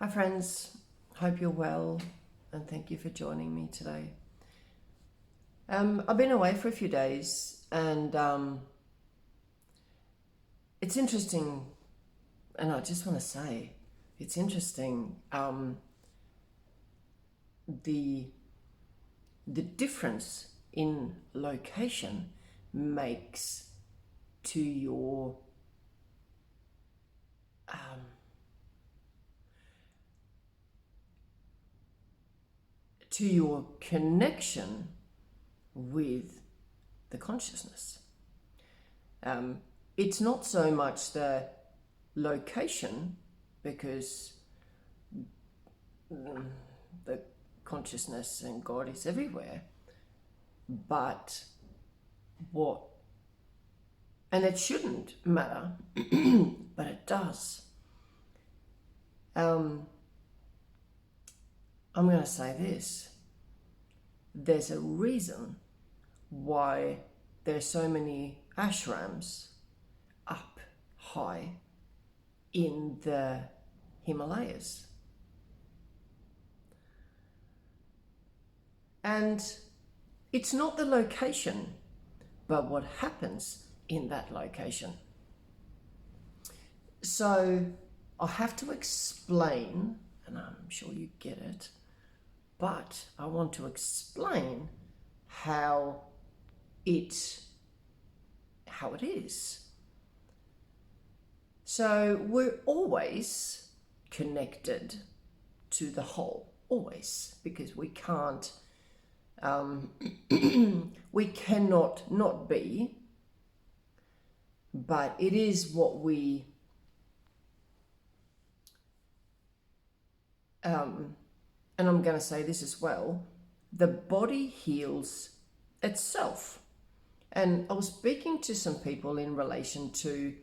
Hi friends, hope you're well and thank you for joining me today. I've been away for a few days and it's interesting, and I just want to say it's interesting the difference in location makes to your connection with the consciousness. It's not so much the location, because the consciousness and God is everywhere, but what, and it shouldn't matter, but it does. I'm going to say this. There's a reason why there's so many ashrams up high in the Himalayas. And it's not the location, but what happens in that location. So I have to explain, and I'm sure you get it, but I want to explain how it is. So we're always connected to the whole, always, because we can't, we cannot not be, but it is what we, and I'm going to say this as well, the body heals itself. And I was speaking to some people in relation to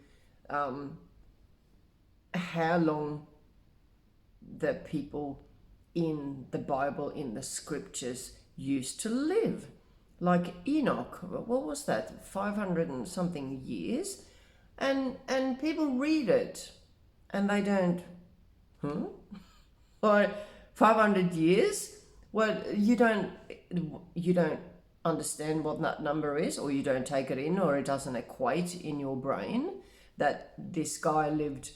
how long the people in the Bible, in the scriptures, used to live. Like Enoch, what was that, 500 and something years? And people read it and they don't, or 500 years? Well, you don't understand what that number is, or you don't take it in, or it doesn't equate in your brain that this guy lived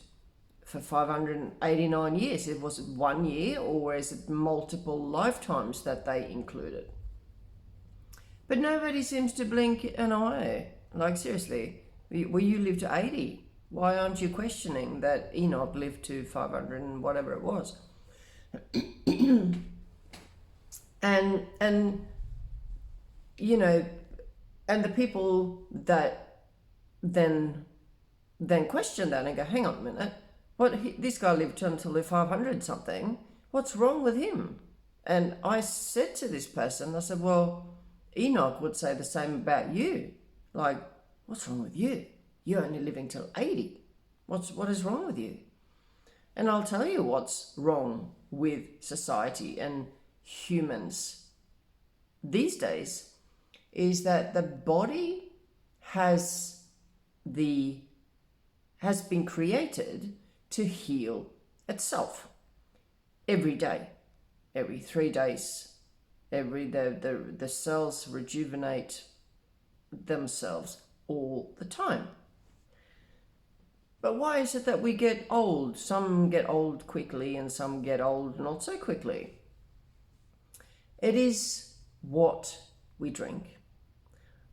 for 589 years. It was 1 year, or is it multiple lifetimes that they included? But nobody seems to blink an eye. Like, seriously, well, you lived to 80. Why aren't you questioning that Enoch lived to 500 and whatever it was? and you know, and the people that then question that and go, hang on a minute, this guy lived until the 500 something, what's wrong with him? And I said to this person, I said, well, Enoch would say the same about you. Like, what's wrong with you? You're only living till 80. What is wrong with you? And I'll tell you what's wrong with society and humans these days is that the body has been created to heal itself every day, every 3 days. The cells rejuvenate themselves all the time. But why is it that we get old? Some get old quickly and some get old not so quickly. It is what we drink,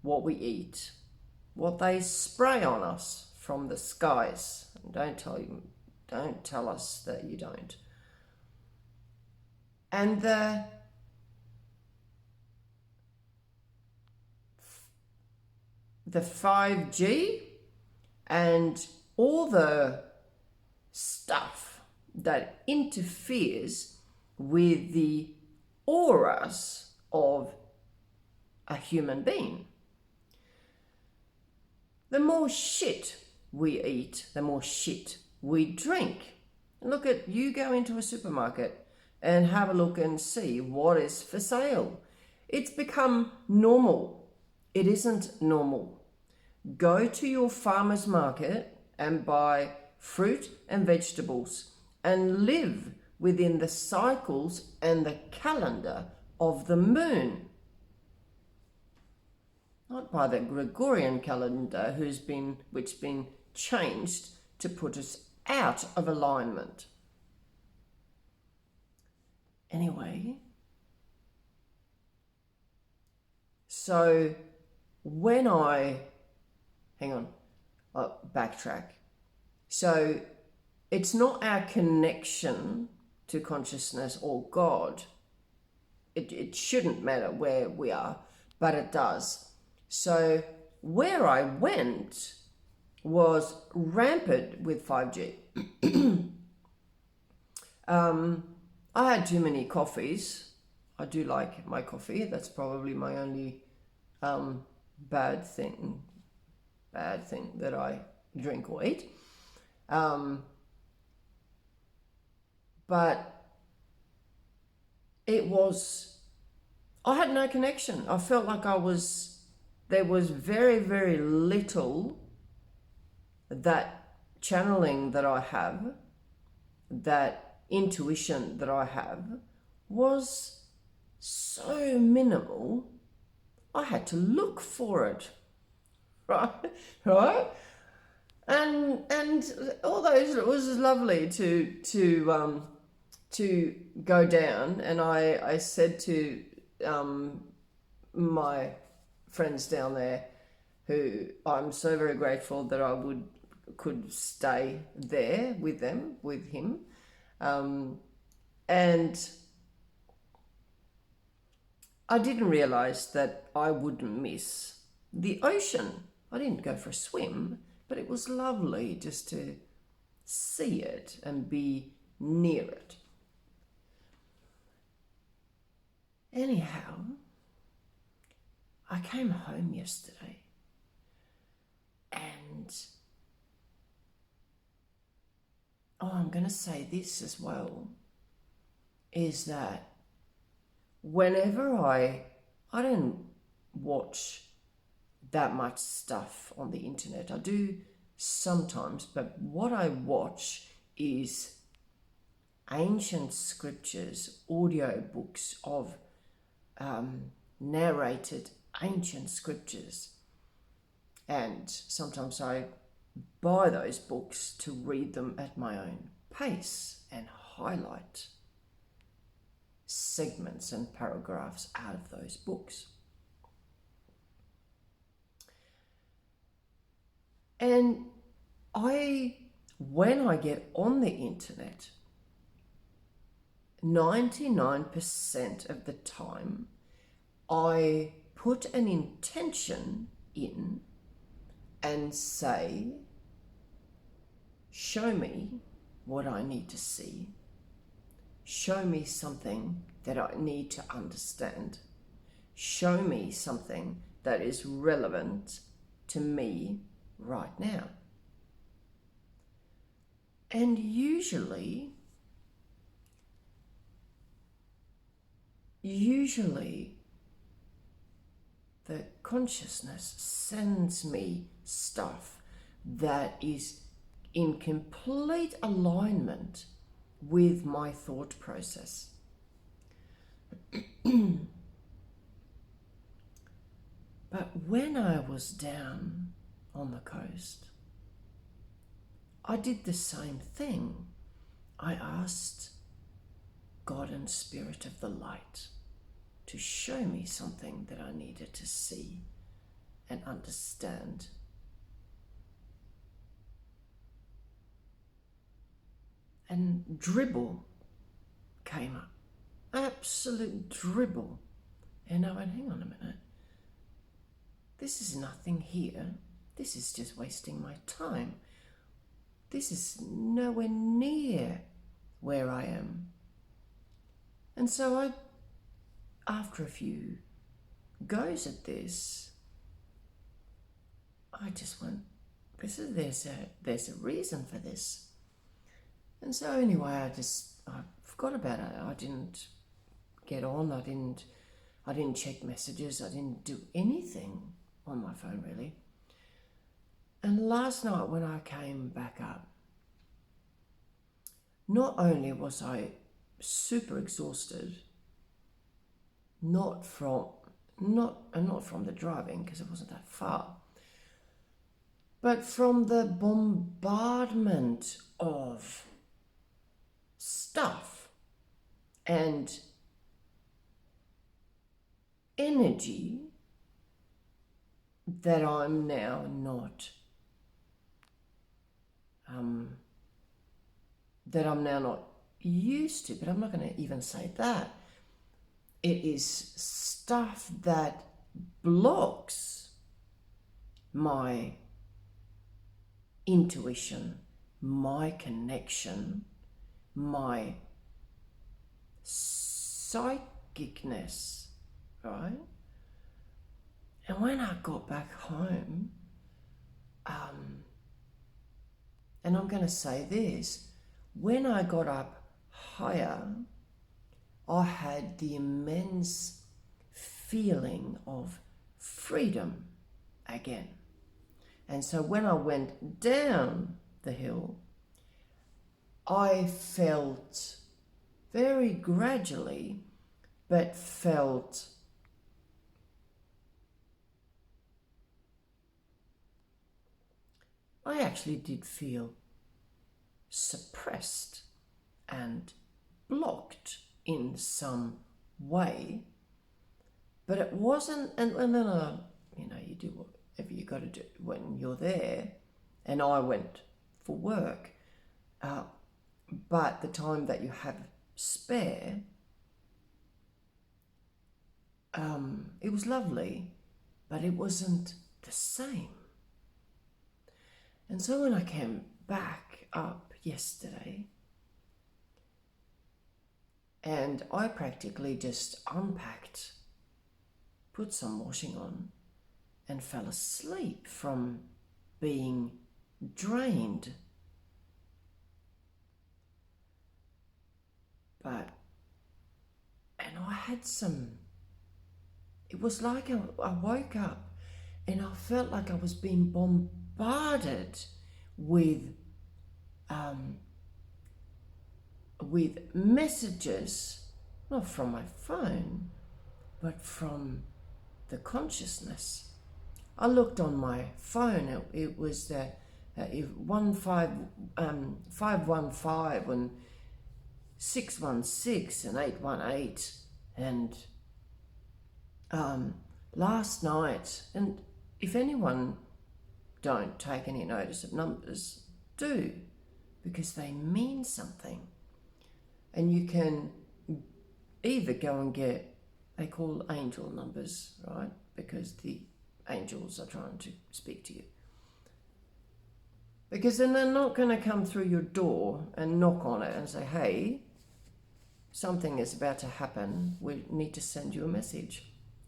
what we eat, what they spray on us from the skies. Don't tell us that you don't. And the 5G and all the stuff that interferes with the auras of a human being. The more shit we eat, the more shit we drink. Look at, you go into a supermarket and have a look and see what is for sale. It's become normal. It isn't normal. Go to your farmer's market and buy fruit and vegetables and live within the cycles and the calendar of the moon. Not by the Gregorian calendar, which been changed to put us out of alignment. Anyway, so when backtrack. So it's not our connection to consciousness or God. It shouldn't matter where we are, but it does. So where I went was rampant with 5G. I had too many coffees. I do like my coffee. That's probably my only bad thing that I drink or eat. But I had no connection. I felt like there was very, very little that channeling that I have, that intuition that I have was so minimal. I had to look for it, right? And although it was lovely to go down, and I said to my friends down there, who I'm so very grateful that I could stay there with him, and I didn't realize that I would miss the ocean. I didn't go for a swim, but it was lovely just to see it and be near it. Anyhow, I came home yesterday, and I'm going to say this as well, is that whenever I don't watch that much stuff on the internet. I do sometimes, but what I watch is ancient scriptures, audio books of narrated ancient scriptures. And sometimes I buy those books to read them at my own pace and highlight segments and paragraphs out of those books. And when I get on the internet, 99% of the time, I put an intention in and say, show me what I need to see. Show me something that I need to understand. Show me something that is relevant to me right now. And usually the consciousness sends me stuff that is in complete alignment with my thought process. But when I was down on the coast, I did the same thing. I asked God and Spirit of the Light to show me something that I needed to see and understand. And dribble came up, absolute dribble. And I went, hang on a minute, this is nothing here. This is just wasting my time. This is nowhere near where I am. And so after a few goes at this, I just went, there's a reason for this. And so anyway, I forgot about it. I didn't get on. I didn't check messages. I didn't do anything on my phone really. And last night when I came back up, not only was I super exhausted, not from the driving, because it wasn't that far, but from the bombardment of stuff and energy that I'm now not used to. But I'm not going to even say that. It is stuff that blocks my intuition, my connection, my psychicness, right? And when I got back home, and I'm going to say this, when I got up higher, I had the immense feeling of freedom again. And so when I went down the hill, I felt very gradually, but I actually did feel suppressed and blocked in some way, but it wasn't. And then you do whatever you got to do when you're there. And I went for work, but the time that you have spare, it was lovely, but it wasn't the same. And so when I came back up yesterday, and I practically just unpacked, put some washing on, and fell asleep from being drained. And I had it was like I woke up and I felt like I was being bombarded with messages, not from my phone, but from the consciousness. I looked on my phone. It was 515 and 616 and 818, and last night. And if anyone don't take any notice of numbers, do, because they mean something. And you can either go and get, they call angel numbers, right? Because the angels are trying to speak to you. Because then they're not going to come through your door and knock on it and say, hey, something is about to happen. We need to send you a message.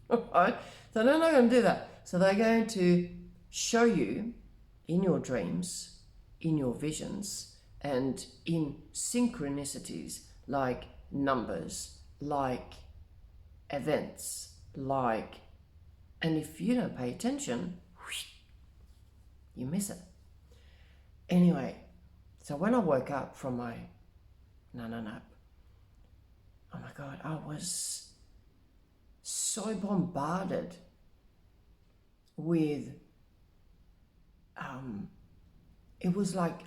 Right? So they're not going to do that. So they're going to show you in your dreams, in your visions, and in synchronicities like numbers, like events, and if you don't pay attention, you miss it. Anyway, so when I woke up from my nap, oh my God, I was so bombarded with, it was like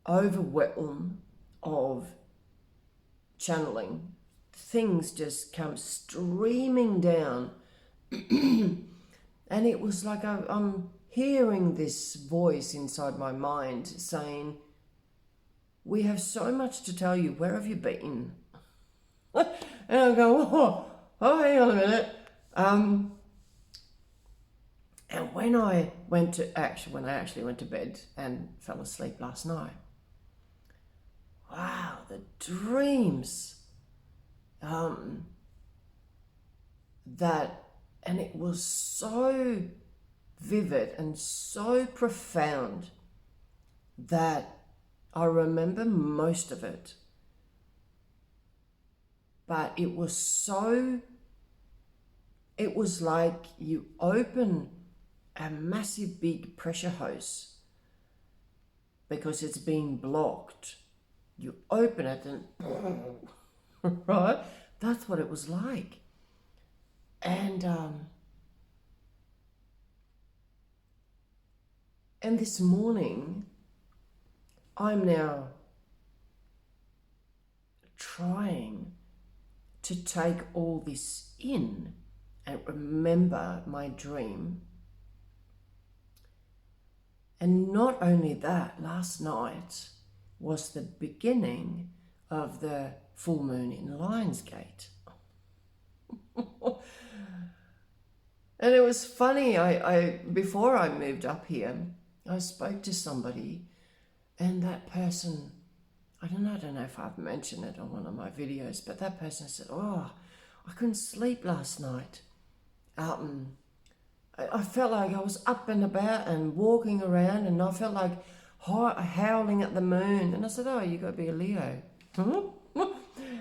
overwhelm of channeling. Things just come streaming down. And it was like I'm hearing this voice inside my mind saying, we have so much to tell you. Where have you been? And I go, oh, hang on a minute. And when I actually went to bed and fell asleep last night, wow, the dreams, and it was so vivid and so profound that I remember most of it. But it was like you open a massive big pressure hose because it's been blocked You open it and right, that's what it was like. And this morning, I'm now trying to take all this in and remember my dream. And not only that, last night was the beginning of the full moon in Lionsgate. And it was funny, I before I moved up here, I spoke to somebody, and that person, I don't know if I've mentioned it on one of my videos, but that person said, oh, I couldn't sleep last night. I felt like I was up and about and walking around, and I felt like howling at the moon. And I said, oh, you got to be a Leo.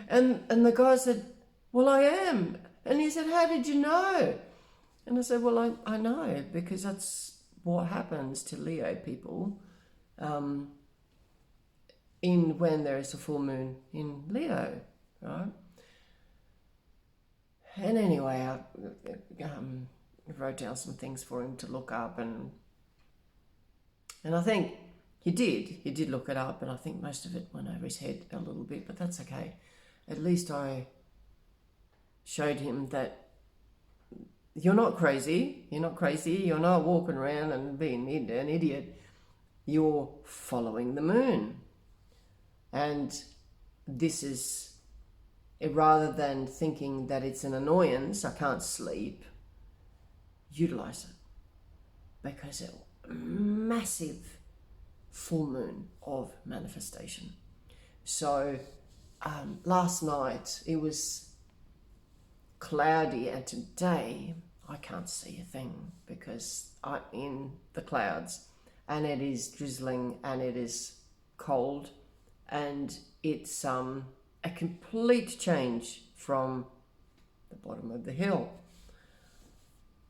And the guy said, well, I am. And he said, how did you know? And I said, well, I know, because that's what happens to Leo people in when there is a full moon in Leo, right? And anyway, I wrote down some things for him to look up, and I think he did look it up, and I think most of it went over his head a little bit, but that's okay. At least I showed him that you're not crazy, you're not walking around and being an idiot, you're following the moon. And this is, rather than thinking that it's an annoyance, I can't sleep, utilize it, because it's a massive full moon of manifestation. So last night it was cloudy, and today I can't see a thing because I'm in the clouds, and it is drizzling and it is cold, and it's a complete change from the bottom of the hill.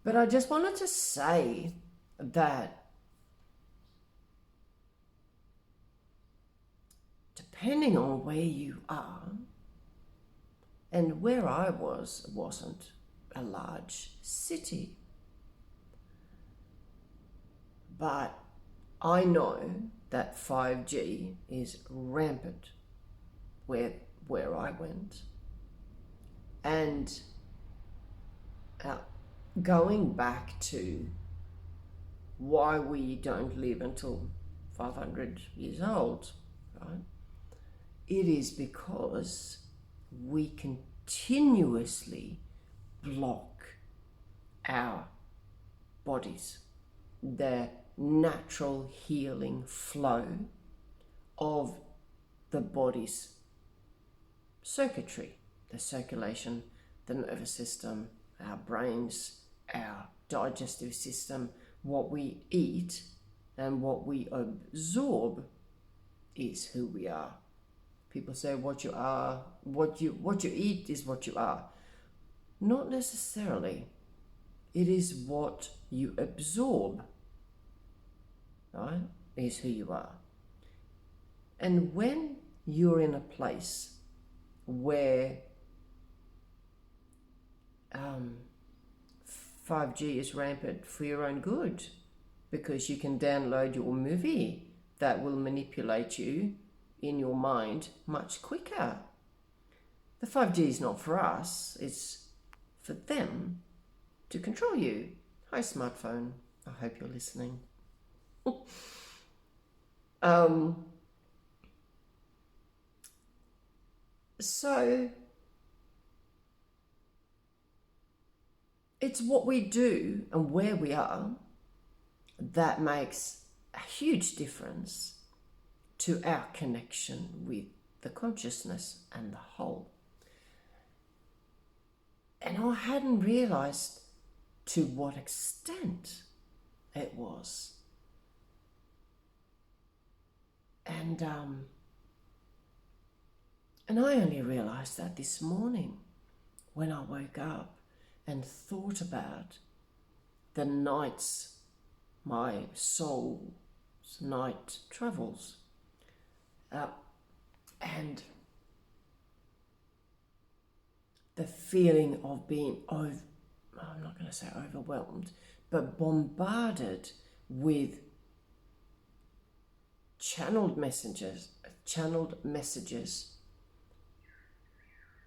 But I just wanted to say that depending on where you are, and where I wasn't a large city, but I know that 5G is rampant where I went. And going back to why we don't live until 500 years old, right? It is because we continuously block our bodies, the natural healing flow of the body's circuitry, the circulation, the nervous system, our brains, our digestive system. What we eat and what we absorb is who we are. People say what you are, what you eat is what you are. Not necessarily. It is what you absorb, right, is who you are. And when you're in a place where 5G is rampant for your own good, because you can download your movie that will manipulate you in your mind much quicker. The 5G is not for us, it's for them to control you. Hi, smartphone. I hope you're listening. So it's what we do and where we are that makes a huge difference to our connection with the consciousness and the whole. And I hadn't realized to what extent it was. And I only realized that this morning when I woke up and thought about the nights my soul's night travels. And the feeling of being, I'm not going to say overwhelmed, but bombarded with channeled messages,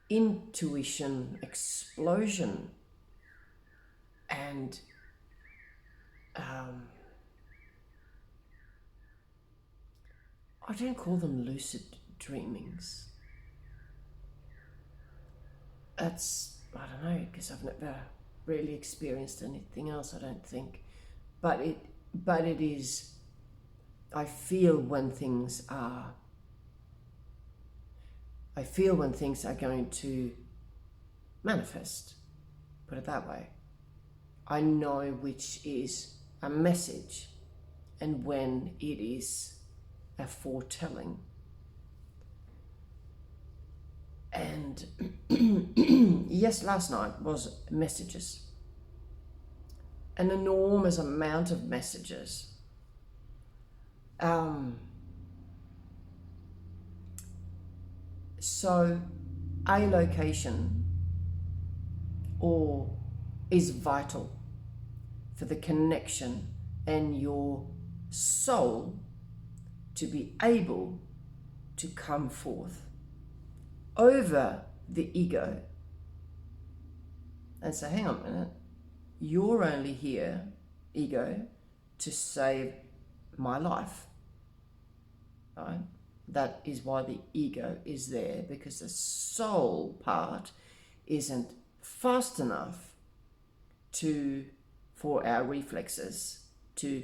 intuition, explosion, and I don't call them lucid dreamings. That's, I don't know, because I've never really experienced anything else, I don't think. But it is, I feel when things are going to manifest, put it that way. I know which is a message and when it is a foretelling. And yes, last night was messages. An enormous amount of messages. So a location is vital for the connection and your soul to be able to come forth over the ego and say, hang on a minute, you're only here, ego, to save my life, right? That is why the ego is there, because the soul part isn't fast enough for our reflexes to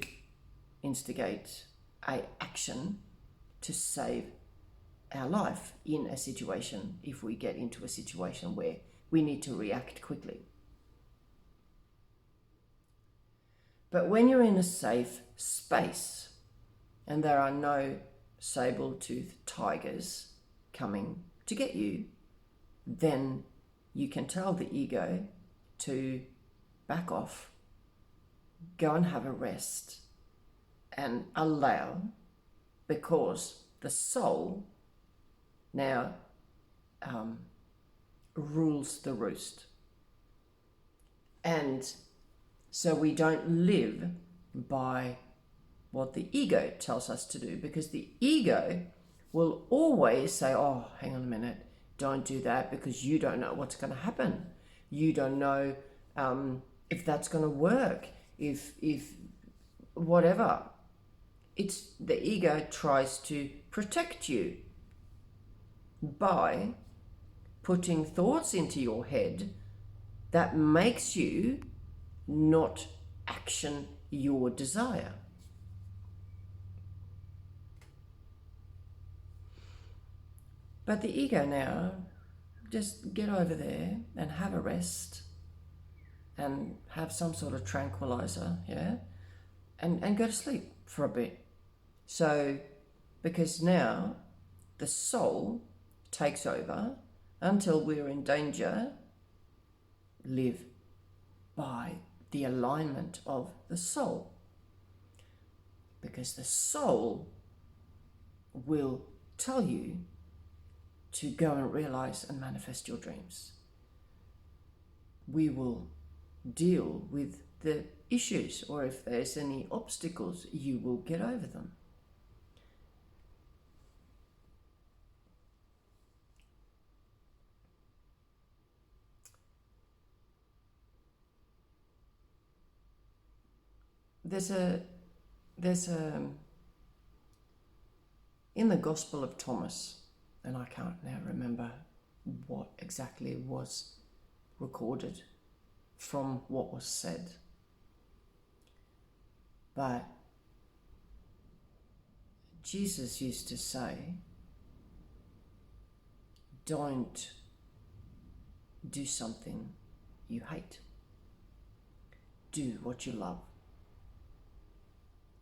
instigate a action to save our life in a situation, if we get into a situation where we need to react quickly. But when you're in a safe space and there are no saber-toothed tigers coming to get you, then you can tell the ego to back off, go and have a rest, and allow, because the soul now rules the roost. And so we don't live by what the ego tells us to do, because the ego will always say, oh, hang on a minute, don't do that, because you don't know what's going to happen. You don't know if that's going to work, if whatever. It's the ego tries to protect you by putting thoughts into your head that makes you not action your desire. But the ego now, just get over there and have a rest and have some sort of tranquilizer, yeah, and go to sleep for a bit. So, because now the soul takes over until we're in danger, live by the alignment of the soul. Because the soul will tell you to go and realize and manifest your dreams. We will deal with the issues, or if there's any obstacles, you will get over them. There's a in the Gospel of Thomas, and I can't now remember what exactly was recorded from what was said, but Jesus used to say, don't do something you hate. Do what you love.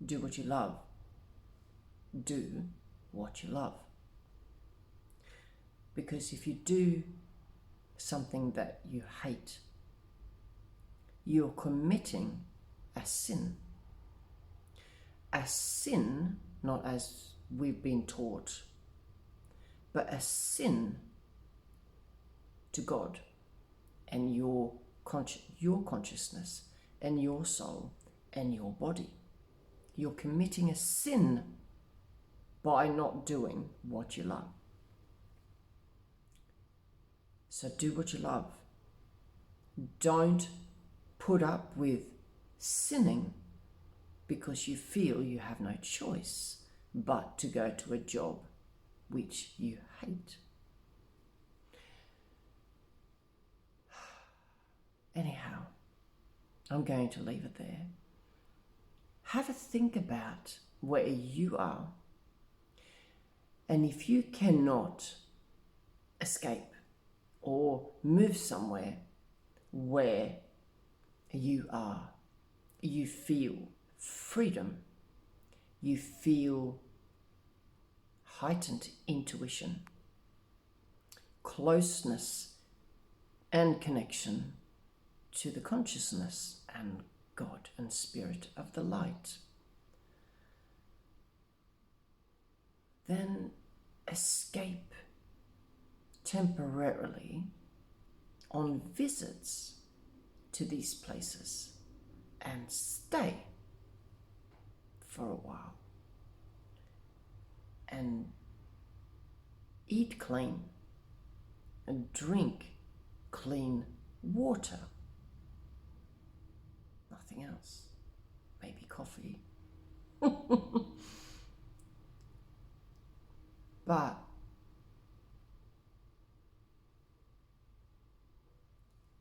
Do what you love. Do what you love. Because if you do something that you hate, you're committing a sin. A sin, not as we've been taught, but a sin to God and your consciousness and your soul and your body. You're committing a sin by not doing what you love. So do what you love. Don't put up with sinning because you feel you have no choice but to go to a job which you hate. Anyhow, I'm going to leave it there. Have a think about where you are. And if you cannot escape or move somewhere where you feel freedom, you feel heightened intuition, closeness and connection to the consciousness and God and Spirit of the light, then escape temporarily on visits to these places and stay for a while and eat clean and drink clean water. Nothing else. Maybe coffee. But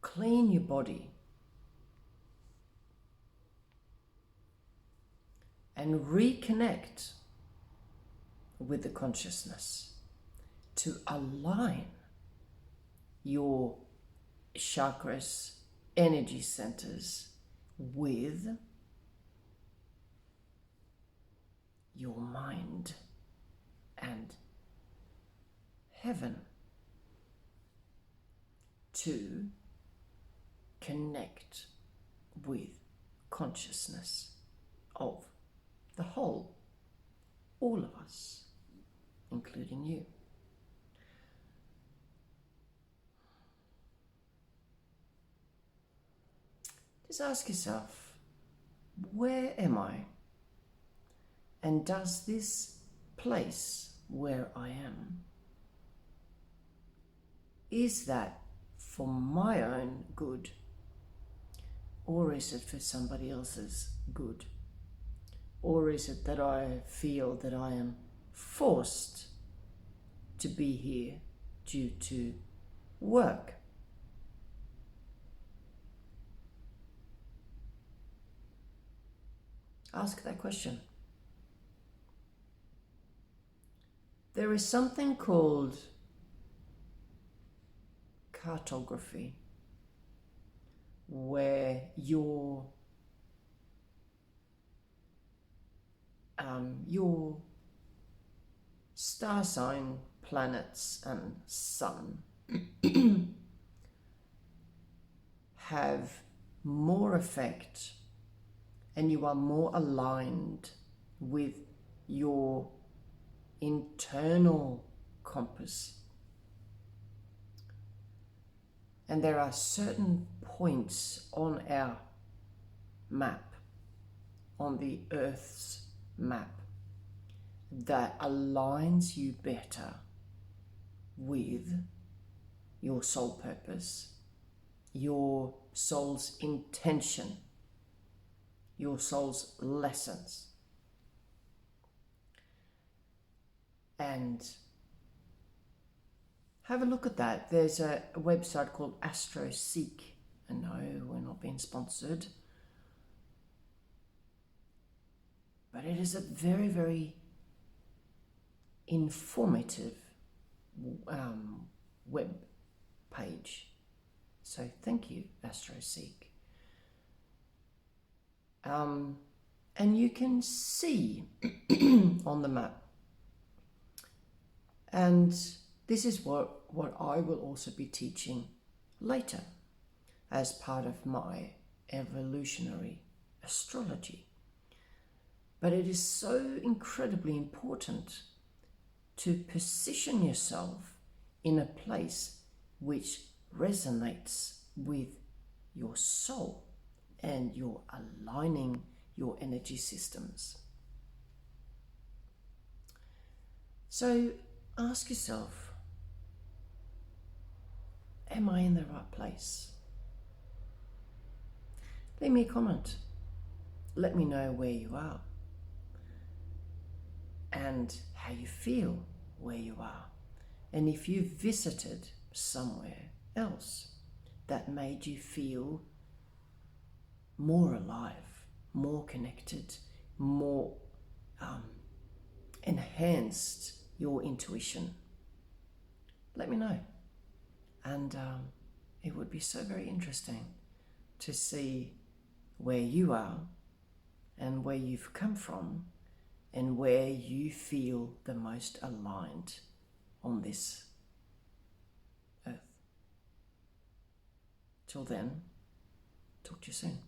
clean your body and reconnect with the consciousness to align your chakras, energy centers with your mind and heaven, to connect with consciousness of the whole, all of us, including you. Just ask yourself, where am I? And does this place where I am, is that for my own good, or is it for somebody else's good? Or is it that I feel that I am forced to be here due to work? Ask that question. There is something called cartography, where your star sign, planets and sun have more effect, and you are more aligned with your internal compass. And there are certain points on our map, on the Earth's map, that aligns you better with your soul purpose, your soul's intention, your soul's lessons. And have a look at that. There's a website called AstroSeek. And no, we're not being sponsored. But it is a very, very informative web page. So thank you, AstroSeek. And you can see on the map. And this is what I will also be teaching later as part of my evolutionary astrology. But it is so incredibly important to position yourself in a place which resonates with your soul, and you're aligning your energy systems. So ask yourself, am I in the right place? Leave me a comment. Let me know where you are and how you feel where you are. And if you've visited somewhere else that made you feel more alive, more connected, more enhanced your intuition, let me know. And it would be so very interesting to see where you are and where you've come from and where you feel the most aligned on this earth. Till then, talk to you soon.